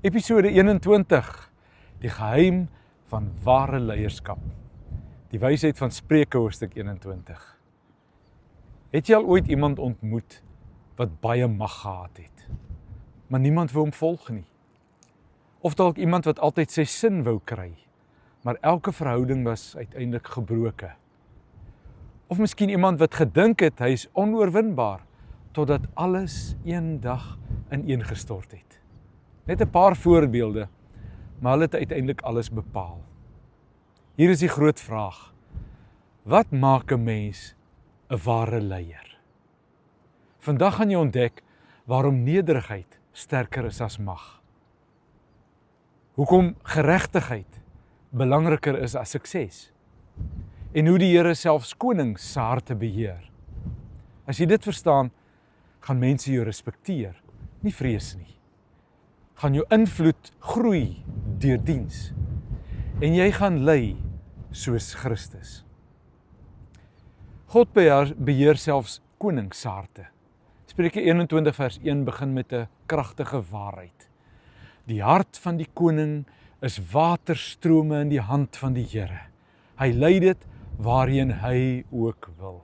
Episode 21, die geheim van ware leierskap. Die wysheid van Spreuke hoofstuk 21. Het jy al ooit iemand ontmoet wat baie mag gehad het, maar niemand wou hom volg nie? Of dalk iemand wat altyd sy sin wou kry, maar elke verhouding was uiteindelik gebroke? Of miskien iemand wat gedink het hy is onoorwinbaar, totdat alles eendag ineengestort het. Net 'n paar voorbeelde, maar hulle het uiteindelik alles bepaal. Hier is die groot vraag: wat maak 'n mens 'n ware leier? Vandag gaan jy ontdek waarom nederigheid sterker is as mag. Hoekom geregtigheid belangriker is as sukses. En hoe die Here selfs konings se harte beheer. As jy dit verstaan, gaan mense jou respekteer, nie vrees nie. Gaan jou invloed groei deur diens. En jy gaan lei soos Christus. God beheer selfs konings se harte. Spreuke 21 vers 1 begin met 'n kragtige waarheid. Die hart van die koning is waterstrome in die hand van die Here. Hy lei dit waarheen hy ook wil.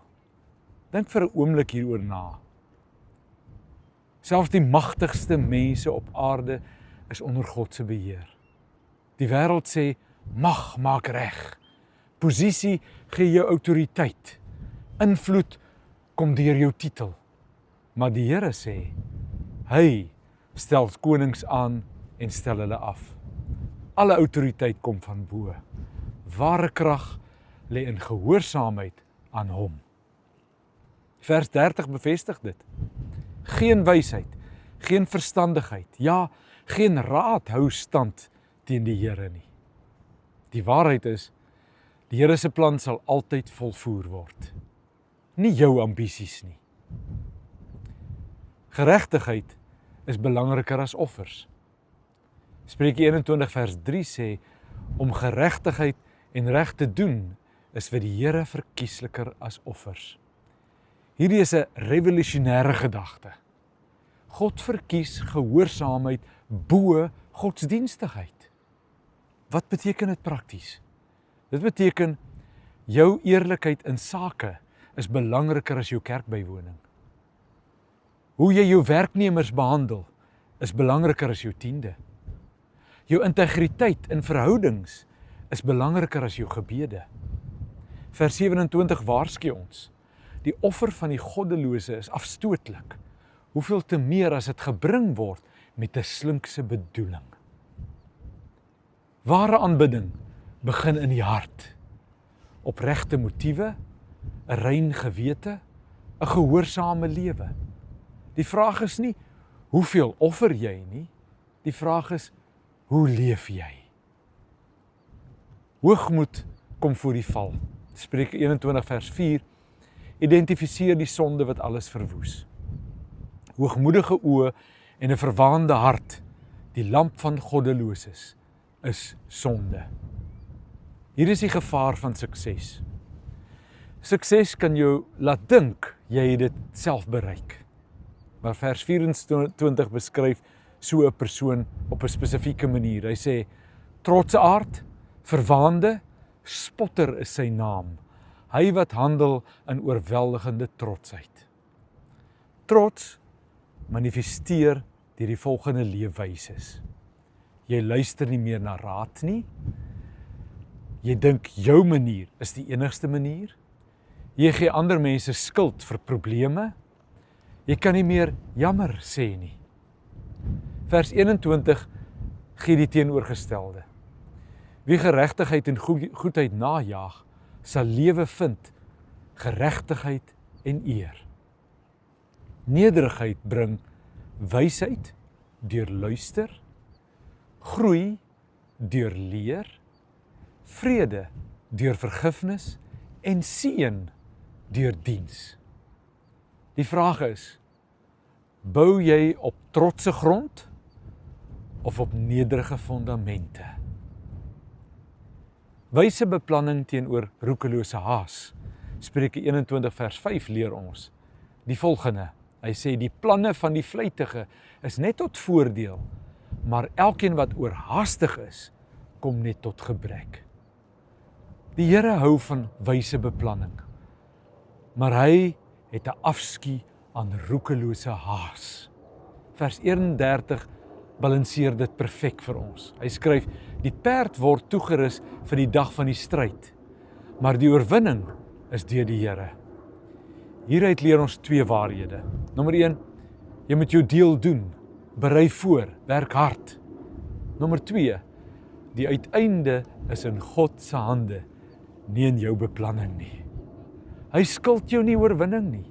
Dink vir 'n oomblik hieroor na. Selfs die magtigste mense op aarde is onder God se beheer. Die wêreld sê, mag maak reg. Posisie gee jou autoriteit. Invloed kom deur jou titel. Maar die Here sê, hy stel konings aan en stel hulle af. Alle autoriteit kom van bo. Ware krag lê in gehoorsaamheid aan hom. Vers 30 bevestig dit. Geen wysheid, geen verstandigheid, ja, geen raad hou stand teen die Here nie. Die waarheid is, die Here se plan sal altyd volvoer word. Nie jou ambisies nie. Geregtigheid is belangriker as offers. Spreuke 21 vers 3 sê, om geregtigheid en reg te doen, is vir die Here verkiesliker as offers. Hierdie is 'n revolusionêre gedagte. God verkies gehoorsaamheid bo godsdienstigheid. Wat beteken dit prakties? Dit beteken, jou eerlikheid in sake is belangriker as jou kerkbywoning. Hoe jy jou werknemers behandel, is belangriker as jou tiende. Jou integriteit in verhoudings is belangriker as jou gebede. Vers 27 waarsku ons, die offer van die goddelose is afstootlik. Hoeveel te meer as dit gebring word met 'n slinkse bedoeling. Ware aanbidding begin in die hart. Opregte motiewe, 'n rein gewete, 'n gehoorsame lewe. Die vraag is nie, hoeveel offer jy nie, die vraag is, hoe leef jy? Hoogmoed kom voor die val. Spreuke 21 vers 4, identifiseer die sonde wat alles verwoes. Hoogmoedige oë en 'n verwaande hart, die lamp van goddeloses, is sonde. Hier is die gevaar van sukses. Sukses kan jou laat dink jy het dit self bereik. Maar vers 24 beskryf so 'n persoon op 'n spesifieke manier. Hy sê, trotsaard, verwaande, spotter is sy naam. Hy wat handel in oorweldigende trotsheid. Trots manifesteer deur die volgende leefwyses. Jy luister nie meer na raad nie. Jy dink jou manier is die enigste manier. Jy gee ander mense skuld vir probleme. Jy kan nie meer jammer sê nie. Vers 21 gee die teenoorgestelde. Wie geregtigheid en goedheid najag, sal lewe vind, geregtigheid en eer. Nederigheid bring wysheid deur luister, groei deur leer, vrede deur vergifnis en seën deur diens. Die vraag is, bou jy op trotse grond of op nederige fondamente? Wyse beplanning teenoor roekelose haas. Spreuke 21 vers 5 leer ons die volgende. Hy sê die planne van die vlytige is net tot voordeel, maar elkeen wat oorhaastig is, kom net tot gebrek. Die Here hou van wyse beplanning, maar hy het 'n afskie aan roekelose haas. Vers 31 balanseer dit perfek vir ons. Hy skryf, die perd word toegerus vir die dag van die stryd, maar die oorwinning is deur die Here. Hieruit leer ons 2 waarhede. Nommer 1, jy moet jou deel doen, berei voor, werk hard. Nommer 2, die uiteinde is in God se hande, nie in jou beplanning nie. Hy skuld jou nie oorwinning nie.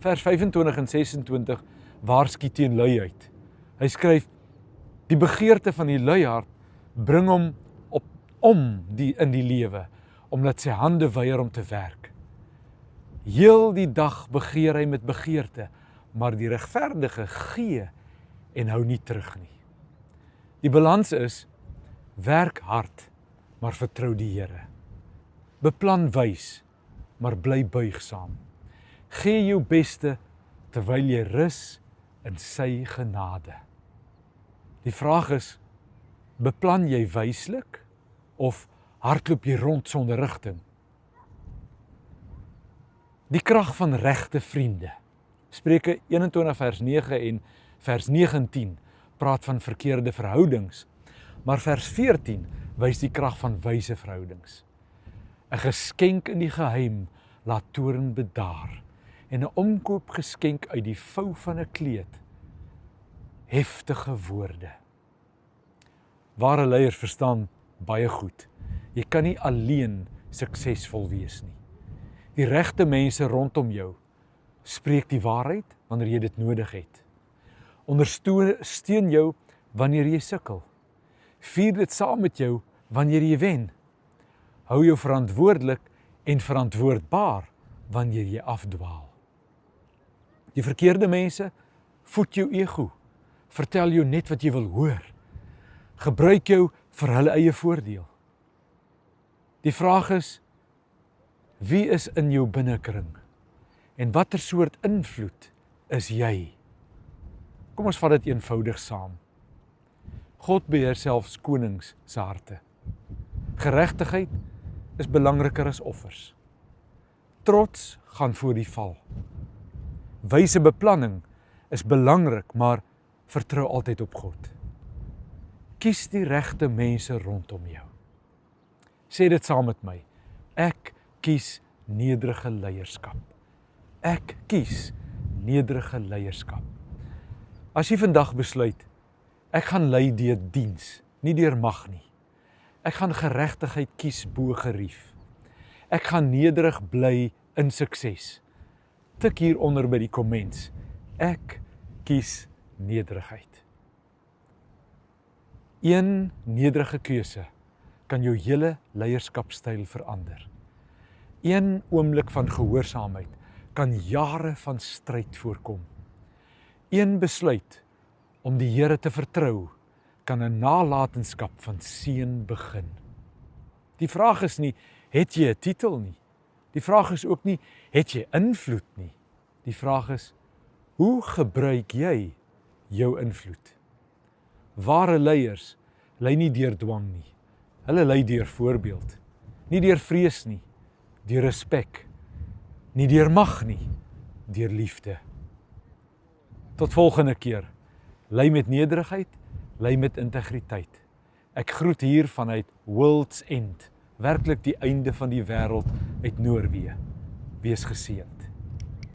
Vers 25 en 26 waarsku teen luiheid. Hy skryf, die begeerte van die lui hart bring hom in die lewe, omdat sy hande weier om te werk. Heel die dag begeer hy met begeerte, maar die regverdige gee en hou nie terug nie. Die balans is, werk hard, maar vertrou die Here. Beplan wys, maar bly buigsaam. Gee jou beste, terwyl jy rus in sy genade. Die vraag is, beplan jy wyslik, of hardloop jy rond sonder rigting? Die krag van regte vriende. Spreuke 21 vers 9 en vers 9 en 10 praat van verkeerde verhoudings, maar vers 14 wys die krag van wyse verhoudings. 'n Geskenk in die geheim laat toorn bedaar, en 'n omkoopgeskenk uit die vou van 'n kleed. Heftige woorde. Ware leiers verstaan baie goed. Jy kan nie alleen suksesvol wees nie. Die regte mense rondom jou spreek die waarheid wanneer jy dit nodig het. Ondersteun jou wanneer jy sukkel. Vier dit saam met jou wanneer jy wen. Hou jou verantwoordelik en verantwoordbaar wanneer jy afdwaal. Die verkeerde mense voed jou ego, vertel jou net wat jy wil hoor, gebruik jou vir hulle eie voordeel. Die vraag is, wie is in jou binnekring en watter soort invloed is jy? Kom ons vat dit eenvoudig saam. God beheer selfs konings se harte. Geregtigheid is belangriker as offers. Trots gaan voor die val. Wyse beplanning is belangrik, maar vertrou altyd op God. Kies die regte mense rondom jou. Sê dit saam met my. Ek kies nederige leierskap. Ek kies nederige leierskap. As jy vandag besluit, ek gaan lei deur diens, nie deur mag nie. Ek gaan geregtigheid kies bo gerief. Ek gaan nederig bly in sukses. Tik hieronder by die comments. Ek kies nederigheid. Een nederige keuse kan jou hele leierskapstyl verander. Een oomblik van gehoorsaamheid kan jare van stryd voorkom. Een besluit om die Here te vertrou kan 'n nalatenskap van seën begin. Die vraag is nie, het jy 'n titel nie? Die vraag is ook nie, het jy invloed nie? Die vraag is, hoe gebruik jy jou invloed? Ware leiers lei nie deur dwang nie. Hulle lei deur voorbeeld. Nie deur vrees nie, deur respek. Nie deur mag nie, deur liefde. Tot volgende keer. Lei met nederigheid, lei met integriteit. Ek groet hier vanuit World's End, werklik die einde van die wêreld uit Noorwe. Wees geseënd.